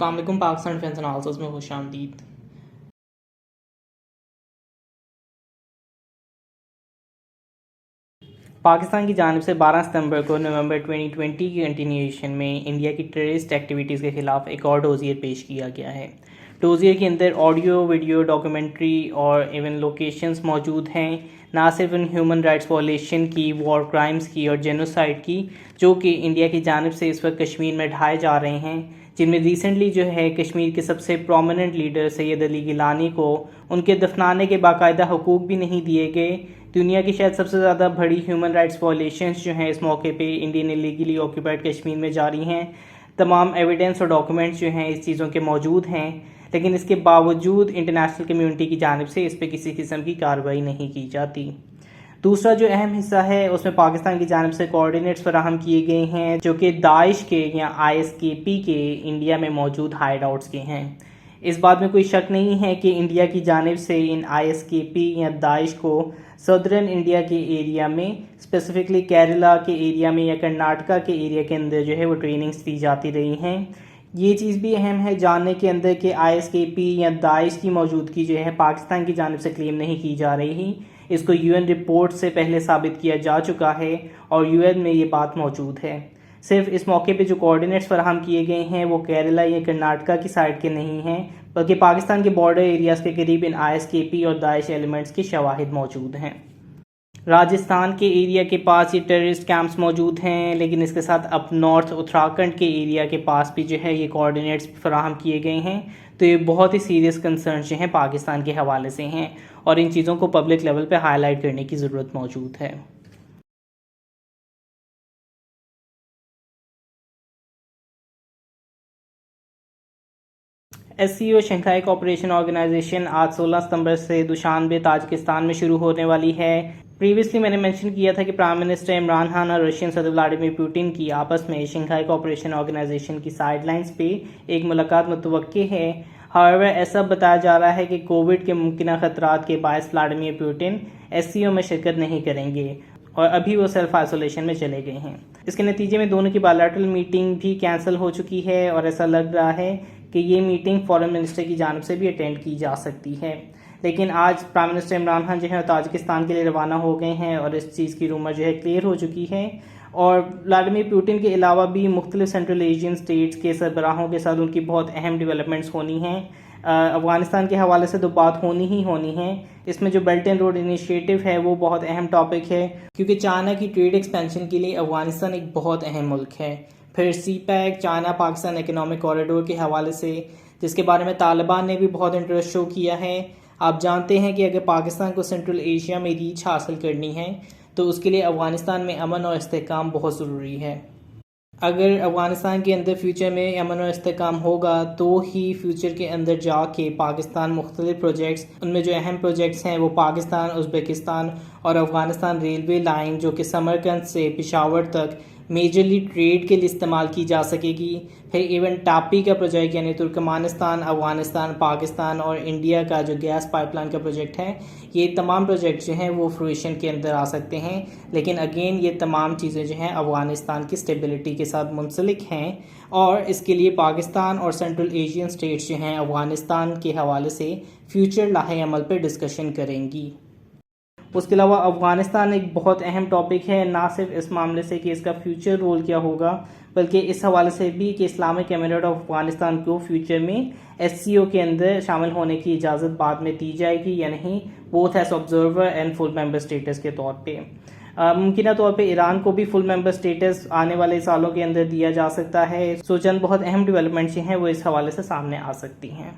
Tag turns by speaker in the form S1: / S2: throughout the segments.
S1: السلام علیکم، Pakistan defence analysis میں خوش آمدید۔ پاکستان کی جانب سے 12 ستمبر کو نومبر 2020 کی کنٹینیویشن میں انڈیا کی ٹیررسٹ ایکٹیویٹیز کے خلاف ایک اور ڈوزیر پیش کیا گیا ہے۔ ڈوزیر کے اندر آڈیو، ویڈیو، ڈاکومنٹری اور ایون لوکیشنز موجود ہیں، نہ صرف ان ہیومن رائٹس وائلیشن کی، وار کرائمز کی اور جینوسائڈ کی، جو کہ انڈیا کی جانب سے اس وقت کشمیر میں ڈھائے جا رہے ہیں، جن میں ریسنٹلی جو ہے کشمیر کے سب سے پرومیننٹ لیڈر سید علی گیلانی کو ان کے دفنانے کے باقاعدہ حقوق بھی نہیں دیے گئے۔ دنیا کی شاید سب سے زیادہ بڑی ہیومن رائٹس وائلیشنز جو ہیں اس موقع پہ انڈین انلیگلی آکوپائڈ کشمیر میں جاری ہیں۔ تمام ایویڈنس اور ڈاکومنٹس جو ہیں اس چیزوں کے موجود ہیں، لیکن اس کے باوجود انٹرنیشنل کمیونٹی کی جانب سے اس پہ کسی قسم کی کارروائی نہیں کی جاتی۔ دوسرا جو اہم حصہ ہے اس میں پاکستان کی جانب سے کوآرڈینیٹس فراہم کیے گئے ہیں جو کہ داعش کے یا ISKP کے انڈیا میں موجود ہائیڈ آؤٹس کے ہیں۔ اس بات میں کوئی شک نہیں ہے کہ انڈیا کی جانب سے ان ISKP یا داعش کو سدرن انڈیا کے ایریا میں، اسپیسیفکلی کیرلا کے ایریا میں یا کرناٹکا کے ایریا کے اندر جو ہے وہ ٹریننگز دی جاتی رہی ہیں۔ یہ چیز بھی اہم ہے جاننے کے اندر کہ ISKP یا داعش کی موجودگی جو ہے پاکستان کی جانب سے کلیم نہیں کی جا رہی، اس کو UN رپورٹ سے پہلے ثابت کیا جا چکا ہے اور UN میں یہ بات موجود ہے۔ صرف اس موقع پہ جو کوآرڈینیٹس فراہم کیے گئے ہیں وہ کیرلا یا کرناٹکا کی سائڈ کے نہیں ہیں، بلکہ پاکستان کے بارڈر ایریاز کے قریب ان ISKP اور داعش ایلیمنٹس کے شواہد موجود ہیں۔ راجستھان کے ایریا کے پاس یہ ٹیررسٹ کیمپس موجود ہیں، لیکن اس کے ساتھ اپ نارتھ اتراکھنڈ کے ایریا کے پاس بھی جو ہے یہ کوآرڈینیٹس فراہم کیے گئے ہیں۔ تو یہ بہت ہی سیریس کنسرنز جو ہیں پاکستان کے حوالے سے ہیں اور ان چیزوں کو پبلک لیول پہ ہائی لائٹ کرنے کی ضرورت موجود ہے۔ SCO شنگھائی کوآپریشن آرگنائزیشن آج 16 ستمبر سے دوشانبے تاجکستان میں شروع ہونے والی ہے۔ پریویسلی میں نے منشن کیا تھا کہ پرائم منسٹر عمران خان اور رشین صدر ولادیمیر پوٹن کی آپس میں شنگھائی کوآپریشن آرگنائزیشن کی سائیڈ لائنز پہ ایک ملاقات متوقع ہے۔ however ایسا بتایا جا رہا ہے کہ کووڈ کے ممکنہ خطرات کے باعث ولادیمیر پوٹن SCO میں شرکت نہیں کریں گے اور ابھی وہ سیلف آئسولیشن میں چلے گئے ہیں۔ اس کے نتیجے میں دونوں کی بائیلیٹرل میٹنگ بھی کینسل ہو چکی ہے اور ایسا لگ رہا ہے کہ یہ میٹنگ فارن منسٹر کی جانب سے بھی اٹینڈ کی جا سکتی ہے، لیکن آج پرائم منسٹر عمران خان جو ہے تاجکستان کے لیے روانہ ہو گئے ہیں اور اس چیز کی رومر جو ہے کلیئر ہو چکی ہے۔ اور ولادیمیر پوٹن کے علاوہ بھی مختلف سینٹرل ایشین اسٹیٹس کے سربراہوں کے ساتھ ان کی بہت اہم ڈیولپمنٹس ہونی ہیں۔ افغانستان کے حوالے سے تو بات ہونی ہی ہونی ہے۔ اس میں جو بیلٹ اینڈ روڈ انیشیٹو ہے وہ بہت اہم ٹاپک ہے، کیونکہ چائنا کی ٹریڈ ایکسپینشن کے لیے افغانستان ایک بہت اہم ملک ہے۔ پھر CPEC China Pakistan economic corridor کے حوالے سے، جس کے بارے میں طالبان نے بھی بہت انٹرسٹ شو کیا ہے۔ آپ جانتے ہیں کہ اگر پاکستان کو سینٹرل ایشیا میں ریچ حاصل کرنی ہے تو اس کے لیے افغانستان میں امن اور استحکام بہت ضروری ہے۔ اگر افغانستان کے اندر فیوچر میں امن و استحکام ہوگا تو ہی فیوچر کے اندر جا کے پاکستان مختلف پروجیکٹس، ان میں جو اہم پروجیکٹس ہیں وہ پاکستان، ازبکستان اور افغانستان ریلوے لائن جو کہ سمرقند سے پشاور تک میجرلی ٹریڈ کے لیے استعمال کی جا سکے گی۔ پھر ایون ٹاپی کا پروجیکٹ یعنی ترکمانستان، افغانستان، پاکستان اور انڈیا کا جو گیس پائپ لائن کا پروجیکٹ ہے، یہ تمام پروجیکٹ جو ہیں وہ فرویشن کے اندر آ سکتے ہیں، لیکن اگین یہ تمام چیزیں جو ہیں افغانستان کی اسٹیبلٹی کے ساتھ منسلک ہیں اور اس کے لیے پاکستان اور سینٹرل ایشین اسٹیٹس جو ہیں افغانستان کے حوالے سے فیوچر لاہے عمل پر ڈسکشن کریں گی۔ اس کے علاوہ افغانستان ایک بہت اہم ٹاپک ہے، نہ صرف اس معاملے سے کہ اس کا فیوچر رول کیا ہوگا، بلکہ اس حوالے سے بھی کہ اسلامک ایمریٹ آف افغانستان کو فیوچر میں SCO کے اندر شامل ہونے کی اجازت بعد میں دی جائے گی یا نہیں، both as observer and full member status کے طور پہ۔ ممکنہ طور پہ ایران کو بھی فل ممبر اسٹیٹس آنے والے سالوں کے اندر دیا جا سکتا ہے۔ سو چند بہت اہم ڈیولپمنٹس ہیں وہ اس حوالے سے سامنے آ سکتی ہیں۔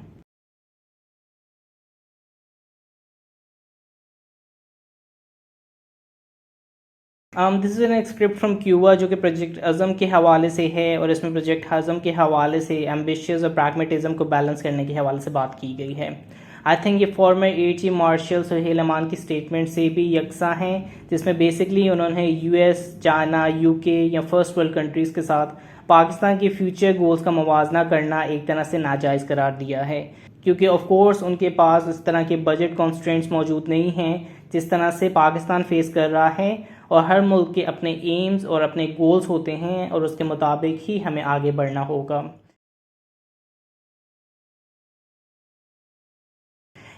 S1: دس از این ایکسکرپٹ فرام کیوبا جو کہ پروجیکٹ عزم کے حوالے سے ہے، اور اس میں پروجیکٹ عزم کے حوالے سے ایمبیشیز اور پریگمیٹزم کو بیلنس کرنے کے حوالے سے بات کی گئی ہے۔ آئی تھنک یہ former air chief marshal Sohail Aman کی اسٹیٹمنٹ سے بھی یکساں ہیں، جس میں بیسکلی انہوں نے US، چائنا، UK یا فرسٹ ورلڈ کنٹریز کے ساتھ پاکستان کے فیوچر گولز کا موازنہ کرنا ایک طرح سے ناجائز قرار دیا ہے، کیونکہ آف کورس ان کے پاس اس طرح کے بجٹ کانسٹرینٹس موجود نہیں ہیں جس طرح سے پاکستان فیس کر رہا ہے، اور ہر ملک کے اپنے ایمز اور اپنے گولز ہوتے ہیں اور اس کے مطابق ہی ہمیں آگے بڑھنا ہوگا۔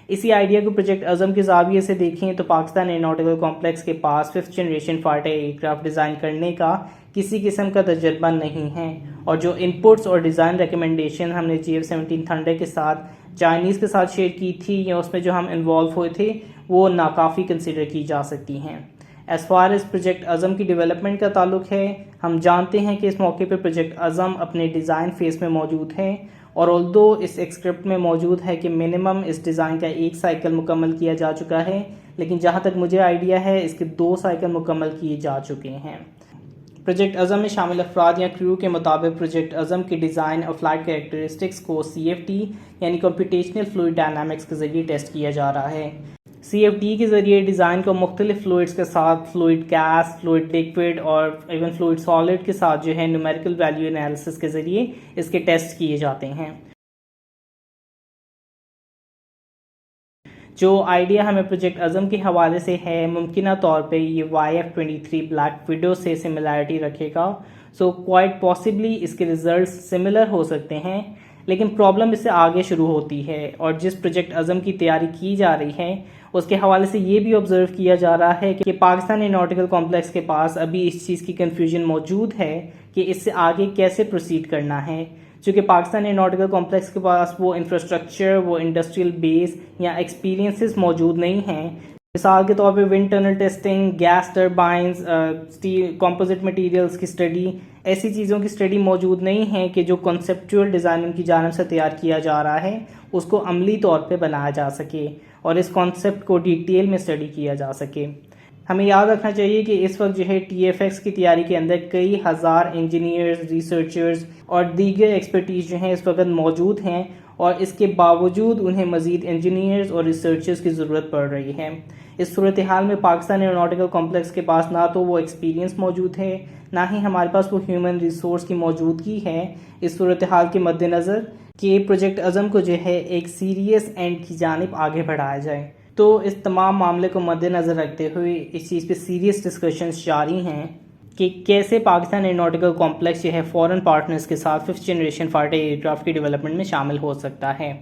S1: اسی آئیڈیا کو پروجیکٹ عزم کے زاویے سے دیکھیں تو پاکستان ایروناٹیکل کمپلیکس کے پاس 5th generation fighter aircraft design کرنے کا کسی قسم کا تجربہ نہیں ہے، اور جو ان پٹس اور ڈیزائن ریکمنڈیشن ہم نے GF-17 تھنڈر کے ساتھ چائنیز کے ساتھ شیئر کی تھی یا اس میں جو ہم انوالو ہوئے تھے وہ ناکافی کنسیڈر کی جا سکتی ہیں۔ ایز فار ایز پروجیکٹ عزم کی ڈیولپمنٹ کا تعلق ہے، ہم جانتے ہیں کہ اس موقع پر پروجیکٹ عزم اپنے ڈیزائن فیز میں موجود ہے، اور آلدو اس اسکرپٹ میں موجود ہے کہ منیمم اس ڈیزائن کا 1 سائیکل مکمل کیا جا چکا ہے، لیکن جہاں تک مجھے آئیڈیا ہے اس کے 2 سائیکل مکمل کیے جا چکے ہیں۔ پروجیکٹ عزم میں شامل افراد یا کریو کے مطابق پروجیکٹ عزم کی ڈیزائن اور فلائٹ کریکٹرسٹکس کو CFD یعنی کمپیوٹیشنل فلوئڈ ڈائنامکس کے ذریعے ٹیسٹ کیا جا رہا ہے۔ CFD کے ذریعے ڈیزائن کو مختلف فلوئڈز کے ساتھ، فلوئڈ گیس، فلوئڈ لیکوڈ اور ایون فلوئڈ سالڈ کے ساتھ جو ہے نیومیریکل ویلیو انالیسس کے ذریعے اس کے ٹیسٹ کیے جاتے ہیں۔ جو آئیڈیا ہمیں پروجیکٹ عزم کے حوالے سے ہے، ممکنہ طور پہ یہ YF-23 بلیک وڈو سے سملیرٹی رکھے گا، سو کوائٹ پاسبلی اس کے ریزلٹس سملر ہو سکتے ہیں، لیکن پرابلم اس سے آگے شروع ہوتی ہے، اور جس پروجیکٹ عزم کی تیاری کی جا رہی ہے اس کے حوالے سے یہ بھی آبزرو کیا جا رہا ہے کہ پاکستان ایروناٹیکل کمپلیکس کے پاس ابھی اس چیز کی کنفیوژن موجود ہے کہ اس سے آگے کیسے پروسیڈ کرنا ہے، چونکہ پاکستان ایروناٹیکل کمپلیکس کے پاس وہ انفراسٹرکچر، وہ انڈسٹریل بیس یا ایکسپیرینسز موجود نہیں ہیں۔ مثال کے طور پہ wind tunnel testing, gas turbines, steel composite materials کی اسٹڈی، ایسی چیزوں کی اسٹڈی موجود نہیں ہے کہ جو کنسیپچول ڈیزائننگ کی جانب سے تیار کیا جا رہا ہے اس کو عملی طور پہ بنایا جا سکے اور اس کانسیپٹ کو ڈیٹیل میں اسٹڈی کیا جا سکے۔ ہمیں یاد رکھنا چاہیے کہ اس وقت جو ہے TFX کی تیاری کے اندر کئی ہزار انجینئرز، ریسرچرز اور دیگر ایکسپرٹیز جو ہیں اس وقت موجود ہیں، اور اس کے باوجود انہیں مزید انجینئرز اور ریسرچرز کی ضرورت پڑ رہی ہے۔ اس صورتحال میں پاکستان ایروناٹیکل کمپلیکس کے پاس نہ تو وہ ایکسپیرینس موجود ہے، نہ ہی ہمارے پاس وہ ہیومن ریسورس کی موجودگی ہے اس صورتحال کے مد نظر کہ پروجیکٹ عزم کو جو ہے ایک سیریس اینڈ کی جانب آگے بڑھایا جائے۔ تو اس تمام معاملے کو مد نظر رکھتے ہوئے اس چیز پہ سیریس ڈسکشنز جاری ہیں کہ کیسے پاکستان ایروناٹیکل کمپلیکس جو ہے فورن پارٹنرز کے ساتھ 5th generation fighter aircraft کی ڈیولپمنٹ میں شامل ہو سکتا ہے۔